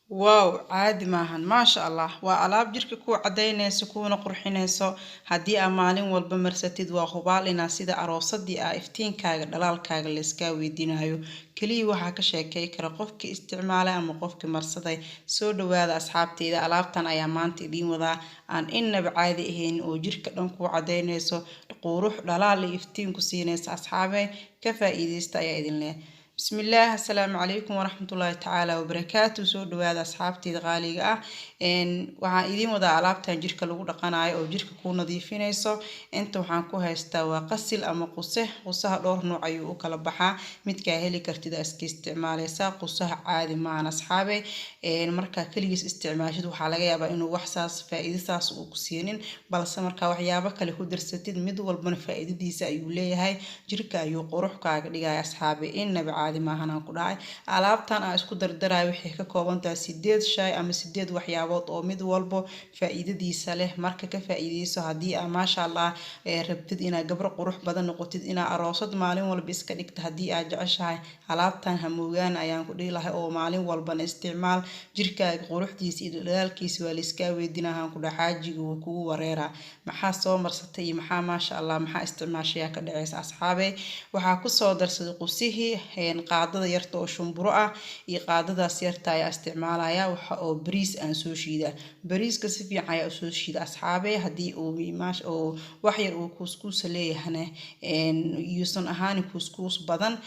واو عادي maahan maasha allah waa alaab jirka ku cadaynayso kuuna qurxinayso hadii aad maalin walba marsatid waa hubaal inaad sida aroosadii ah iftiinkaaga dhalaalkaaga la iska weydiinayo kaliya waxa ka sheekay kara qofkii isticmaalay ama qofkii marsaday soo dhawaada asxaabteeda alaabtan ayaa maanta idin wadaa aan inaba caadi ahayn oo jirka dhan ku cadaynayso qurux dhalaal iyo iftiin ku siinaysa asxaabay ka faa'iideysta ayaa idin leh بسم الله السلام عليكم ورحمة الله تعالى وبركاته سود وهذا أصحابتي الغالية waxaan idin wada alaabtan jirka lagu dhaqanayo oo jirka ku nadiifinayso inta waxaan ku haystaa waa qasil ama qusaha dhowr nooc ayuu u kala baxaa midka heli kartid iska isticmaalaysa qusaha caadi ma aan asxaabe marka kaligiis isticmaashid waxa laga yaabaa inuu wax saas faa'iido saas uu ku siinin balse marka waxyaabo kale ku darsatid mid walbana faa'iidadiisa ayuu leeyahay jirka ayuu qurux kaaga dhigaya asxaabe inaba caadi ma ahan ku dhahay alaabtan aan isku dardarayo waxay ka kooban tahay 8 shay ama 8 waxyaabo oo mid walbo faa'iidadiisa leh marka ka faa'iideyso hadii aad maasha Allah rabtid inaad gabar qurux badan noqotid inaad aroosad maalin walba iska dhigto hadii aad jeceshahay alaabtan hamoogaan ayaan ku dhihi lahaa oo maalin walba isticmaal jirkaaga quruxdiisa iyo dhalaalkiisa waa la iska weydiinahan ku dhaxaajiga uu kugu wareera maxaa soo marsatay maxaa maasha Allah maxaa isticmaashay ka dhacaysa asxaabe waxa ku soo darsaday qusihii qaadada yarta oo shumburo ah iyo qaadadaas yarta ay isticmaalaya waxa oo bariis aan soo shiida bariiska si fiican ayaa soo shiida asxaabe hadii uu maash oo wax yar uu kuskuus leeyahay yuusan ahaan kuskuus badan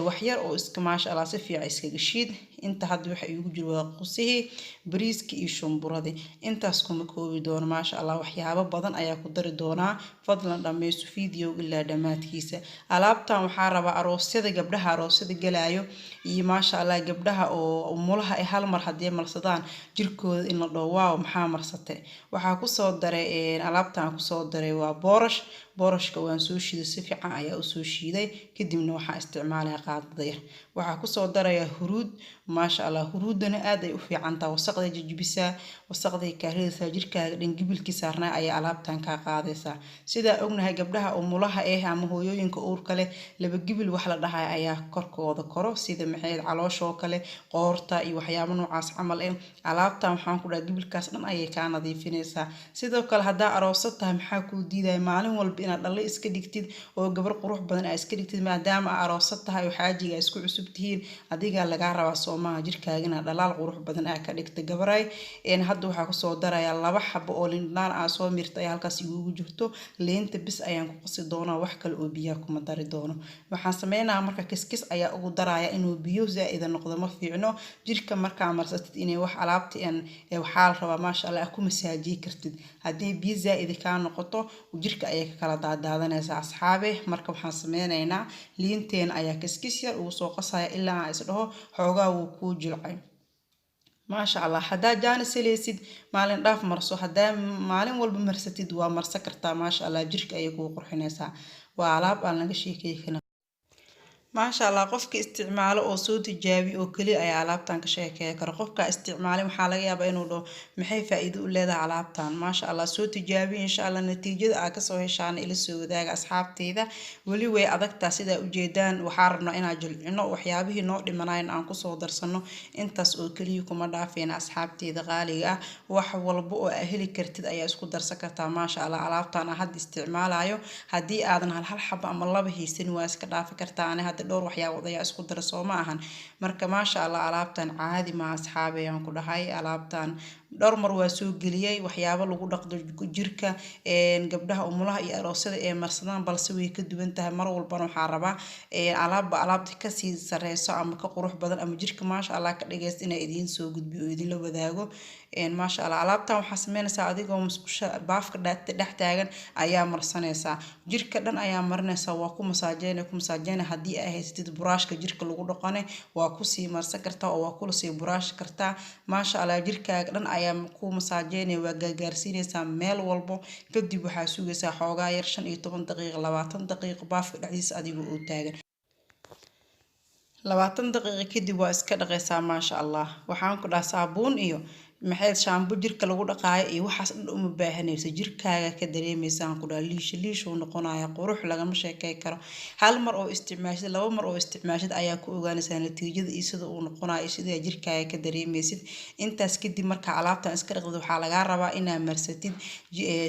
wax yar oo iska maash Allah si fiican iskaga shiid inta hadda waxa igu jiro qusihii bariiska iyo shumburada intaas kuma koobi doono maasha Allah waxyaabo badan ayaa ku dari doonaa fadlan dhameyso video ilaa dhamaadkiisa alaabtan waxa raba aroosyada gabdhaha aroosyada galaayo iyo maasha Allah gabdhaha oo umulaha ay hal mar hadii marsadaan jirkooda in la dhawaaw maxaa marsatay waxa ku soo daray alaabtan ku soo daray waa boorashka waan soo shiiday si fiican ayaa u soo shiiday kadibna waxa isticmaalay qaadada yar waxa ku soo daray huruud maasha Allah huruudana aad ay u fiican tahay wasaqda jijibisa wasaqda ka reeysa jirkaaga dhan gibilki saarnaa ayaa alaabtan ka qaadaysa sida ognahay gabdhaha umulaha ama hooyooyinka uurka leh laba gibil wax la dhahay ayaa korkooda koro sida maxay caloosho kale qoorta iyo waxyaabo noocaas camal alaabtan waxaan ku dhahay gibilkaas dhan ayay ka nadiifinaysaa sidoo kale hadaa aroosad tahay maxaa ku diiday maalin walba inaad dhalo iska dhigtid oo gabar qurux badan ay iska dhigtid maadaama aroosad tahay oo xaajiga isku cusub tihiin adiga laga rabaa Soomaha jirkaagina dhalaal qurux badan ay ka dhigtay gabaray hadda waxa ku soo daraya 2 xabo oo lindaan aan soo mirtay halkaas igu jirto leenta bis ayaan ku qasi doonaa wax kale oo biyo kuma dari doono waxaan sameeynaa marka kiskis ayaa ugu daraya inuu biyo zaid noqdo ma fiicno jirka marka marsatid inay wax alaabta waxa la rabaa maasha Allah ku masaaji kartid hadii biyo zaid ka noqoto jirka ay ka kala daadaadanaysa asxaabe marka waxaan sameynaynaa liinteen ayaa kiskis yar ugu soo qasaya ilaa aan isdhaho xoogaa uu ku jilcay maasha Allah hadaa jaan seleysid maalin dhaaf marso hadaa maalin walba marsatid waa marsa kartaa maasha Allah jirka ay ku qurxinaysa waa alaab aan laga sheekeeyay maasha Allah qofka isticmaalo oo soo tijaabi oo kali ay alaabtan ka sheekay karo qofka isticmaalay waxa laga yaabaa inuu dhaho maxay faa'iido u leedahay alaabtan maasha Allah soo tijaabi insha Allah natiijada aad ka soo heshaan ila soo wadaaga asxaabteeda wali way adagtaa sida u jeedaan waxa rabnaa inaan jilcino waxyaabihii noo dhimanayeen aan ku soo darsano intaas oo kaliya kuma dhaafeen asxaabteeda qaaliga wax walba oo aad heli kartid ayaa isku darsan kartaa maasha Allah alaabtan had isticmaalayo hadii aadan hal xabo ama laba haysan waa iska dhaafi kartaa dhowr waxyaabo ayaa isku dar soo ma ahan marka maasha Allah alaabtan caadi ma asxaabeyaan ku dhahay alaabtan dhowr mar waa soo galiyay waxyaabo lagu dhaqdo jirka gabdhaha umulaha iyo aroosyada ee marsadaan balse way ka duwan tahay mar walba waxa rabaa alaabta ka sii sareyso ama ka qurux badan ama jirka maasha Allah ka dhageysto inay idin soo gudbiyo idin la wadaago maasha Allah alaabtan waxa sameynaysaa adigoo musqusha baafka dhex taagan ayaa marsanaysaa jirka dhan ayaa marinaysaa waa ku masaajeena hadii ay haysatid buraashka jirka lagu dhaqane waa ku sii marsan kartaa oo waa ku sii buraash kartaa maasha Allah jirkaaga dhan ayaa ku masaajeena waa gaarsiinaysaa meel walbo kadib waxa sugaysaa xoogaa yar 15 daqiiqo 20 daqiiqo baafka dhexdiisa adigoo u taagan 20 daqiiqo kadib waa iska dhaqaysaa maasha Allah waxaan ku dhahay saabuun iyo maxay shaambo jirka lagu dhaqaayo iyo waxaas dhan uma baahanayso jirkaaga ka dareemaysaan ku dhaa liish uu noqonaya qurux lagama sheekay karo hal mar oo isticmaashid laba mar oo isticmaashid ayaa ku ogaanaysaa natiijada iyo sida uu noqonayo sida jirkaaga ka dareemaysid intaas kadib marka alaabtan iska dhaqdo waxaa lagaa rabaa inaad marsatid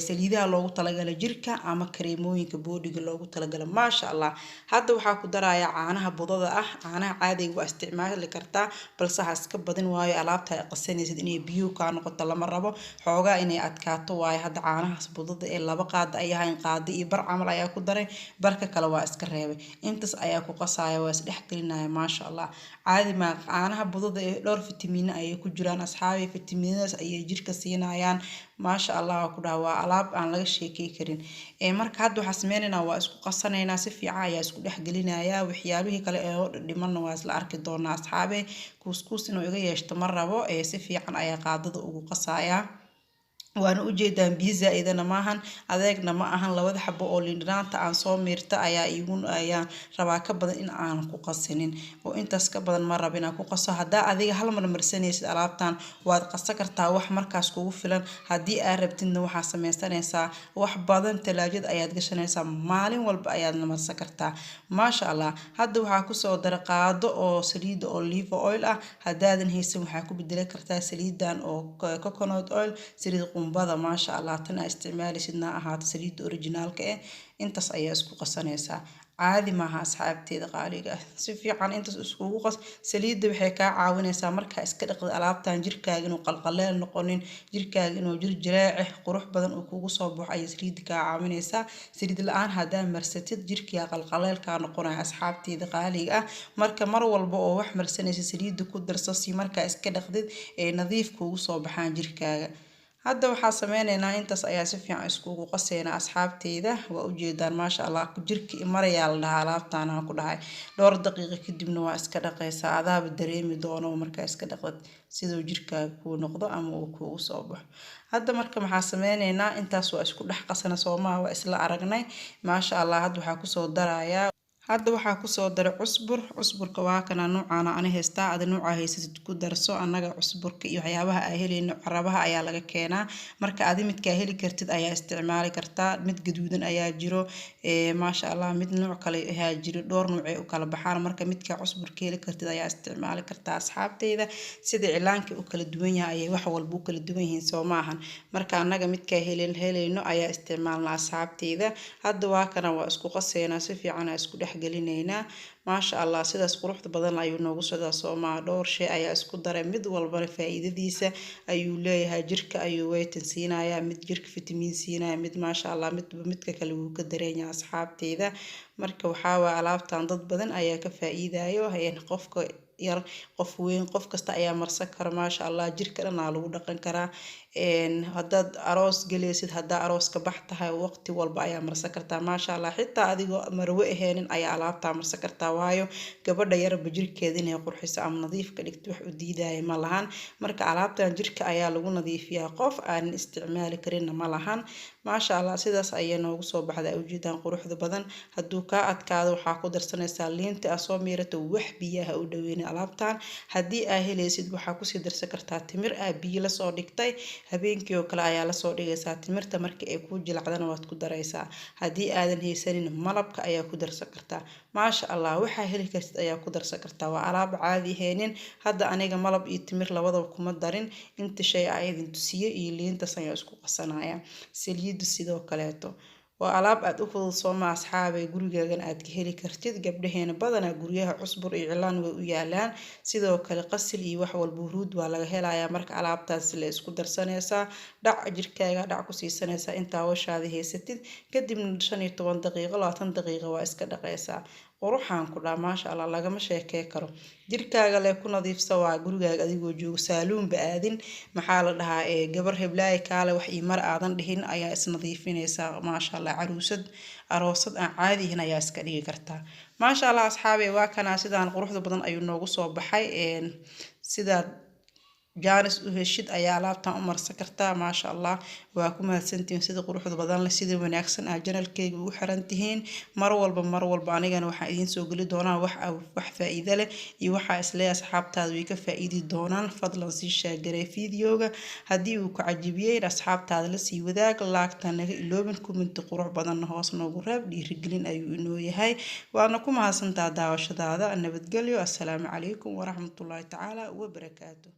saliidaha loogu talagalay jirka ama kareemooyinka boodiga loogu talagalay maasha allah hadda waxaa ku daraya caanaha budada ah caanaha caadiga waa isticmaali kartaa balse ha iska badin waayo alaabta ay qasanaysid inay biyo ka noqoto lama rabo xoogaa inay adkaato waayo hadda caanahaas budada ee laba qaada ay ahayn qaadi iyo bar camal ayaa ku daray barka kale waa iska reebay intaas ayaa ku qasaya waa isdhex gelinaya maasha allah caadi ma caanaha budada ee dhowr fitamiino ayay ku jiraan asxaabi fitamiinadaas ayay jirka siinayaan maasha allah ku dhaw waa alaab aan laga sheekay karin marka hadda waxa sameeynaa waa isku qasanaynaa si fiican ayaa isku dhex gelinaya waxyaabihii kale ee dhimanna waa isla arki doonaa asxaabe kuuskuus inuu iga yeeshto ma rabo si fiican ayaa qaadada ugu qasaya waana u jeedaan biyo zaaidana maahan adeegna ma ahan labada xabo oo liindhanaanta aan soo miirta ayaa ayaan rabaa ka badan in aan ku qasinin oo intaas ka badan ma rabo inaan ku qaso haddaa adiga hal mar marsanaysid alaabtan waad qasan kartaa wax markaas kugu filan haddii aad rabtidna waxaa samaysanaysaa wax badan talaajada ayaad gashanaysaa maalin walba ayaadna marsan kartaa maasha allah hadda waxaa kusoo dara qaado oo saliida olive oil ah haddaadan haysan waxaa ku bedeli kartaa saliidan oo coconut oil saliid qumbada maasha allah tan aad isticmaalaysidna ahaato saliidda originaalka intaas ayaa isku qasanaysaa caadi maaha asxaabteeda qaaliga ah si fiican intaas iskugu qas saliidda waxay kaa caawinaysaa markaa iska dhaqdo alaabtan jirkaaga inuu qalqaleel noqonin jirkaaga inuu jir jiraace qurux badan uu kugu soo baxo ayay saliidda kaa caawinaysaa saliid la-aan haddaa marsatid jirkiga qalqaleelkaa noqonaya asxaabteeda qaaliga ah marka mar walba oo wax marsanaysa saliidda ku darso si markaa iska dhaqdid ee nadiif kugu soo baxaan jirkaaga hadda waxaa sameynaynaa intaas ayaa si fiican iskugu qaseynaa asxaabteyda waa ujeedaan maasha allah jirki marayaa la dhahaa alaabtaan aan ku dhahay dhowr daqiiqo kadibna waa iska dhaqaysaa adaaba dareemi doono markaa iska dhaqdad siduu jirkaaga kuu noqdo ama uu kuugu soo baxo hadda marka maxaa sameynaynaa intaas waa isku dhex qasana soomaha waa isla aragnay maasha allah hadda waxaa kusoo darayaa hadda waxaa kusoo daray cusburka waa kana nuucaana ani haystaa ada nuuca haysatid ku darso annaga cusburka iyo waxyaabaha ay helayno carabaha ayaa laga keenaa marka adi midkaa heli kartid ayaa isticmaali kartaa mid gaduudan ayaa jiro maasha allah mid nuuc kale ayaa jiro dhowr nuucay u kala baxaan marka midkaa cusburka heli kartid ayaa isticmaali kartaa asxaabteyda sida cilaanka u kala duwan yahay ayay wax walba u kala duwan yihiin soo maahan marka annaga midkaa helayno ayaa isticmaalna asxaabteyda hadda waa kana waa isku qaseynaa si fiican isku dhex gelinaynaa maasha allah sidaas quruxda badan ayuu noogu socdaa soomaa dhowr shay ayaa isku daray mid walbana faa'iidadiisa ayuu leeyahay jirka ayuu weytan siinayaa mid jirka fitamiin siinaya mid maasha allah midka kale wuu ka dareenya asxaabteyda marka waxaa waa alaabtan dad badan ayaa ka faa'iidayo qofka yar qof weyn qof kasta ayaa marsan kara maasha allah jirka dhan aa lagu dhaqan karaa haddaad aroos galaysid haddaa aroos ka bax tahay waqti walba ayaa marsan kartaa maasha allah xitaa adigoo marwe aheenin ayaa alaabtaa marsan kartaa waayo gabadha yarba jirkeeda inay qurxiso ama nadiif ka dhigto wax u diidaya ma lahan marka alaabtan jirka ayaa lagu nadiifiyaa qof aanan isticmaali karinna ma lahan maasha allah sidaas ayay noogu soo baxda ujeedaan quruxda badan hadduu kaa adkaado waxaa ku darsanaysaa liinta aa soo miirato wax biyaha u dhaweynin alaabtan haddii aa helaysid waxaa kusii darsan kartaa timir aa biyo lasoo dhigtay habeenkii oo kale ayaa lasoo dhigaysaa timirta markii ay kuu jilacdana waad ku daraysaa haddii aadan haysanin malabka ayaa ku darsan kartaa maasha allah waxaa heli kartid ayaa ku darsan kartaa waa alaab caadi heenin hadda aniga malab iyo timir labadaba kuma darin inta shay aa idin tusiye iyo liintaas ayaa isku qasanaya saliiddu sidoo kaleeto waa alaab aad u fudud sooma asxaabay gurigaagan aad ka heli kartid gabdhaheena badanaa guryaha cusbur iyo cilaan way u yaalaan sidoo kale qasil iyo wax walba huruud waa laga helayaa marka alaabtaas la isku darsanaysaa dhac jirkaaga dhac ku siisanaysaa intaa washaada haysatid kadibna 15 daqiiqo 20 daqiiqo waa iska dhaqaysaa quruxaan ku dhaa maasha allah lagama sheekey karo jirkaaga le ku nadiifsa waa gurigaaga adigoo joogo saaluunba aadin maxaa la dhahaa gabar heblaay kaale wax ii mar aadan dhihin ayaa isnadiifinaysaa maasha allah caruusad aroosad aan caadihin ayaa iska dhigi kartaa maasha allah asxaabey waa kana sidaan quruxda badan ayuu noogu soo baxay sidaad jaanis u heshid ayaa alaabtan u marsan kartaa maasha allah waa ku mahadsantihiin sida quruxda badan leh sida wanaagsan aa janalkeyga ugu xiran tihiin mar walba anigana waxaan idiin soo geli doonaa wax faa'iido leh iyo waxaa isleeyahay asxaabtaada way ka faa'iidi doonaan fadlan sii shaagaree fiidiyooga haddii uu ku cajibiyey asxaabtaada la sii wadaag laagta naga iloobin kuminti qurux badanna hoos noogu reeb dhiirigelin ayuu inoo yahay waana ku mahadsantaa daawashadaada nabadgelyo assalaamu calaykum waraxmatullaahi tacaala wabarakaatuh